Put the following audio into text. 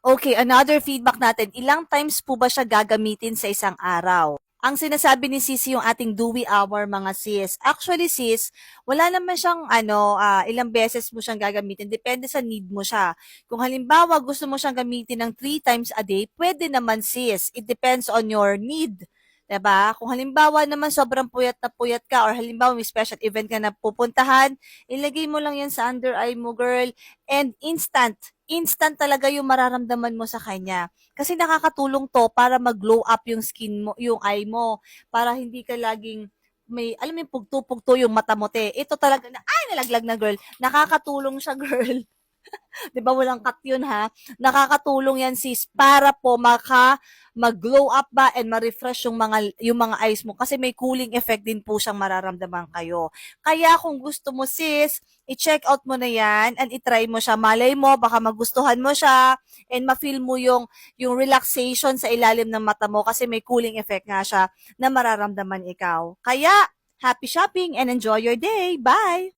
Okay, another feedback natin, ilang times po ba siya gagamitin sa isang araw? Ang sinasabi ni sis yung ating dewy hour mga sis. Actually sis, wala naman siyang ilang beses mo siyang gagamitin. Depende sa need mo siya. Kung halimbawa gusto mo siyang gamitin ng 3 times a day, pwede naman sis. It depends on your need. 'Di ba? Kung halimbawa naman sobrang puyat na puyat ka or halimbawa may special event ka na pupuntahan, ilagay mo lang yan sa under eye mo girl and instant talaga yung mararamdaman mo sa kanya. Kasi nakakatulong 'to para mag-glow up yung skin mo, yung eye mo, para hindi ka laging may alam mo yung pugto-pugto yung mata mo te. Ito talaga na ay nalaglag na girl. Nakakatulong siya girl. 'Di ba walang cut yun ha? Nakakatulong yan sis para po mag-glow up ba and ma-refresh yung mga eyes mo kasi may cooling effect din po siyang mararamdaman kayo. Kaya kung gusto mo sis, i-check out mo na yan and i-try mo siya. Malay mo, baka magustuhan mo siya and ma-feel mo yung relaxation sa ilalim ng mata mo kasi may cooling effect nga siya na mararamdaman ikaw. Kaya, happy shopping and enjoy your day. Bye!